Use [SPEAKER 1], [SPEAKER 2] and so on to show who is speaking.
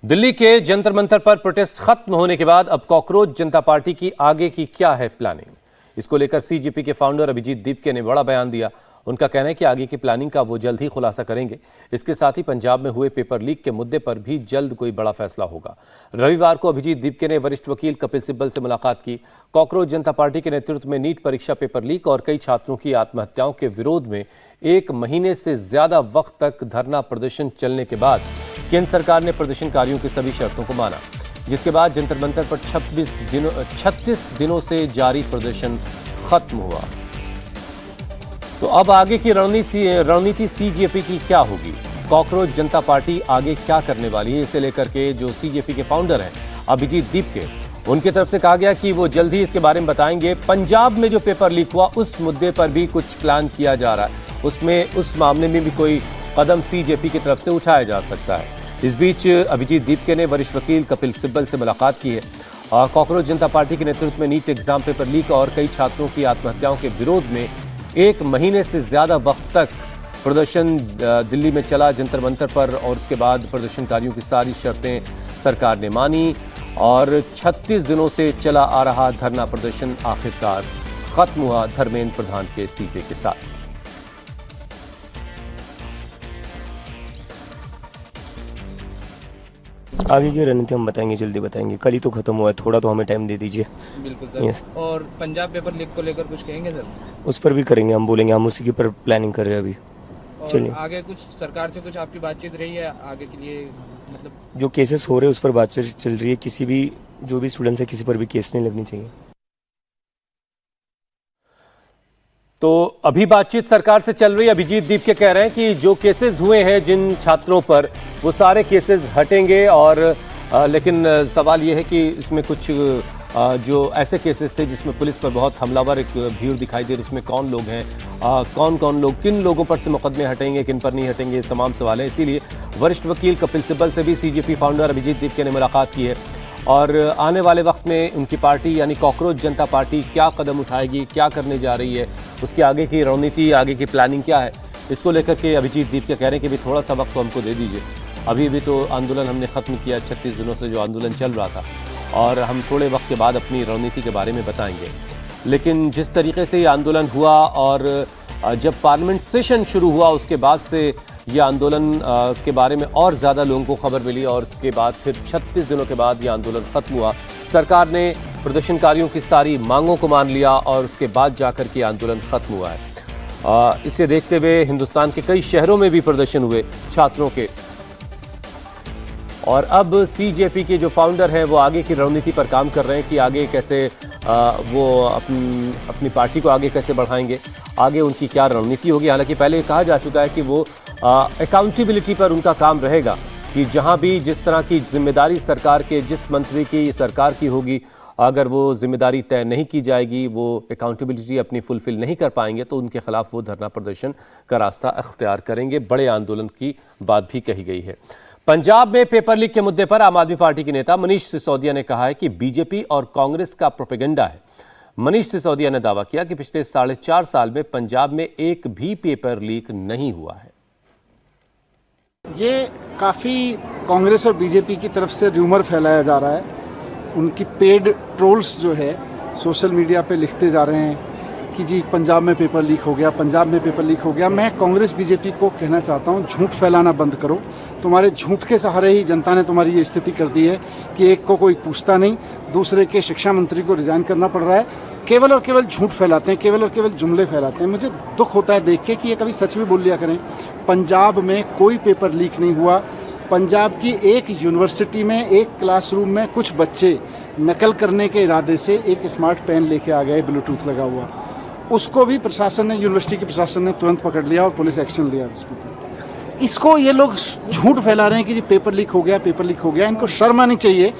[SPEAKER 1] दिल्ली के जंतर मंतर पर प्रोटेस्ट खत्म होने के बाद अब कॉकरोच जनता पार्टी की आगे की क्या है प्लानिंग। इसको लेकर सीजेपी के फाउंडर अभिजीत दीपके ने बड़ा बयान दिया। उनका कहना है कि आगे की प्लानिंग का वो जल्द ही खुलासा करेंगे। इसके साथ ही पंजाब में हुए पेपर लीक के मुद्दे पर भी जल्द कोई बड़ा फैसला होगा। रविवार को अभिजीत दीपके ने वरिष्ठ वकील कपिल सिब्बल से मुलाकात की। कॉकरोच जनता पार्टी के नेतृत्व में नीट परीक्षा पेपर लीक और कई छात्रों की आत्महत्याओं के विरोध में 1 महीने से ज्यादा वक्त तक धरना प्रदर्शन चलने के बाद केंद्र सरकार ने प्रदर्शनकारियों की सभी शर्तों को माना, जिसके बाद जंतर मंतर पर 36 दिनों से जारी प्रदर्शन खत्म हुआ। तो अब आगे की रणनीति सीजेपी की क्या होगी, कॉकरोच जनता पार्टी आगे क्या करने वाली है, इसे लेकर के जो सीजेपी के फाउंडर हैं अभिजीत दीपके, उनकी तरफ से कहा गया कि वो जल्द ही इसके बारे में बताएंगे। पंजाब में जो पेपर लीक हुआ उस मुद्दे पर भी कुछ प्लान किया जा रहा है, उस मामले में भी कोई कदम सीजेपी की तरफ से उठाया जा सकता है। इस बीच अभिजीत दीपके ने वरिष्ठ वकील कपिल सिब्बल से मुलाकात की है। कॉकरोच जनता पार्टी के नेतृत्व में नीट एग्जाम पेपर लीक और कई छात्रों की आत्महत्याओं के विरोध में 1 महीने से ज्यादा वक्त तक प्रदर्शन दिल्ली में चला जंतर मंतर पर, और उसके बाद प्रदर्शनकारियों की सारी शर्तें सरकार ने मानी और 36 दिनों से चला आ रहा धरना प्रदर्शन आखिरकार खत्म हुआ धर्मेंद्र प्रधान के इस्तीफे के साथ।
[SPEAKER 2] आगे की रणनीति हम बताएंगे, जल्दी बताएंगे। कल ही तो खत्म हुआ है, थोड़ा तो हमें टाइम दे दीजिए।
[SPEAKER 3] बिल्कुल सर।
[SPEAKER 2] यस।
[SPEAKER 3] और पंजाब पेपर लीक को लेकर कुछ कहेंगे सर?
[SPEAKER 2] उस पर भी करेंगे, हम बोलेंगे, हम उसी के पर प्लानिंग कर रहे हैं अभी।
[SPEAKER 3] और
[SPEAKER 2] चलिए,
[SPEAKER 3] आगे कुछ सरकार से कुछ आपकी बातचीत रही है आगे के लिए, मतलब
[SPEAKER 2] जो केसेस हो रहे हैं उस पर बातचीत चल रही है। किसी भी जो भी स्टूडेंट है किसी पर भी केस नहीं लगनी चाहिए।
[SPEAKER 1] तो अभी बातचीत सरकार से चल रही है। अभिजीत दीपके कह रहे हैं कि जो केसेस हुए हैं जिन छात्रों पर, वो सारे केसेस हटेंगे, और लेकिन सवाल ये है कि इसमें कुछ जो ऐसे केसेस थे जिसमें पुलिस पर बहुत हमलावर एक भीड़ दिखाई दे रही, उसमें कौन लोग हैं, कौन लोग, किन लोगों पर से मुकदमे हटेंगे, किन पर नहीं हटेंगे, तमाम सवाल हैं। इसीलिए वरिष्ठ वकील कपिल सिब्बल से भी सीजेपी फाउंडर अभिजीत दीपके ने मुलाकात की है, और आने वाले वक्त में उनकी पार्टी यानी कॉकरोच जनता पार्टी क्या कदम उठाएगी, क्या करने जा रही है, उसकी आगे की रणनीति, आगे की प्लानिंग क्या है, इसको लेकर के अभिजीत दीपके कह रहे हैं कि भी थोड़ा सा वक्त तो हमको दे दीजिए। अभी तो आंदोलन हमने ख़त्म किया, 36 दिनों से जो आंदोलन चल रहा था, और हम थोड़े वक्त के बाद अपनी रणनीति के बारे में बताएंगे। लेकिन जिस तरीके से ये आंदोलन हुआ और जब पार्लियामेंट सेशन शुरू हुआ उसके बाद से ये आंदोलन के बारे में और ज़्यादा लोगों को खबर मिली, और उसके बाद फिर 36 दिनों के बाद ये आंदोलन ख़त्म हुआ। सरकार ने प्रदर्शनकारियों की सारी मांगों को मान लिया और उसके बाद जाकर के आंदोलन ख़त्म हुआ है। इसे देखते हुए हिंदुस्तान के कई शहरों में भी प्रदर्शन हुए छात्रों के, और अब सीजेपी के जो फाउंडर हैं वो आगे की रणनीति पर काम कर रहे हैं कि आगे कैसे वो अपनी पार्टी को आगे कैसे बढ़ाएंगे, आगे उनकी क्या रणनीति होगी। हालांकि पहले कहा जा चुका है कि वो अकाउंटेबिलिटी पर उनका काम रहेगा, कि जहां भी जिस तरह की जिम्मेदारी सरकार के जिस मंत्री की सरकार की होगी, अगर वो जिम्मेदारी तय नहीं की जाएगी, वो अकाउंटेबिलिटी अपनी फुलफिल नहीं कर पाएंगे, तो उनके खिलाफ वो धरना प्रदर्शन का रास्ता अख्तियार करेंगे। बड़े आंदोलन की बात भी कही गई है। पंजाब में पेपर लीक के मुद्दे पर आम आदमी पार्टी के नेता मनीष सिसोदिया ने कहा है कि बीजेपी और कांग्रेस का प्रोपेगेंडा है। मनीष सिसोदिया ने दावा किया कि पिछले 4.5 साल में पंजाब में एक भी पेपर लीक नहीं हुआ है।
[SPEAKER 4] ये काफ़ी कांग्रेस और बीजेपी की तरफ से र्यूमर फैलाया जा रहा है। उनकी पेड ट्रोल्स जो है सोशल मीडिया पे लिखते जा रहे हैं कि जी पंजाब में पेपर लीक हो गया, पंजाब में पेपर लीक हो गया। मैं कांग्रेस बीजेपी को कहना चाहता हूँ, झूठ फैलाना बंद करो। तुम्हारे झूठ के सहारे ही जनता ने तुम्हारी ये स्थिति कर दी है कि एक को कोई पूछता नहीं, दूसरे के शिक्षा मंत्री को रिजाइन करना पड़ रहा है। केवल और केवल झूठ फैलाते हैं, केवल और केवल जुमले फैलाते हैं। मुझे दुख होता है देख के कि ये कभी सच भी बोल लिया करें। पंजाब में कोई पेपर लीक नहीं हुआ। पंजाब की एक यूनिवर्सिटी में एक क्लासरूम में कुछ बच्चे नकल करने के इरादे से एक स्मार्ट पेन लेके आ गए ब्लूटूथ लगा हुआ, उसको भी प्रशासन ने, यूनिवर्सिटी के प्रशासन ने तुरंत पकड़ लिया और पुलिस एक्शन लिया उस पर। इसको ये लोग झूठ फैला रहे हैं कि जी पेपर लीक हो गया, पेपर लीक हो गया। इनको शर्म आनी चाहिए।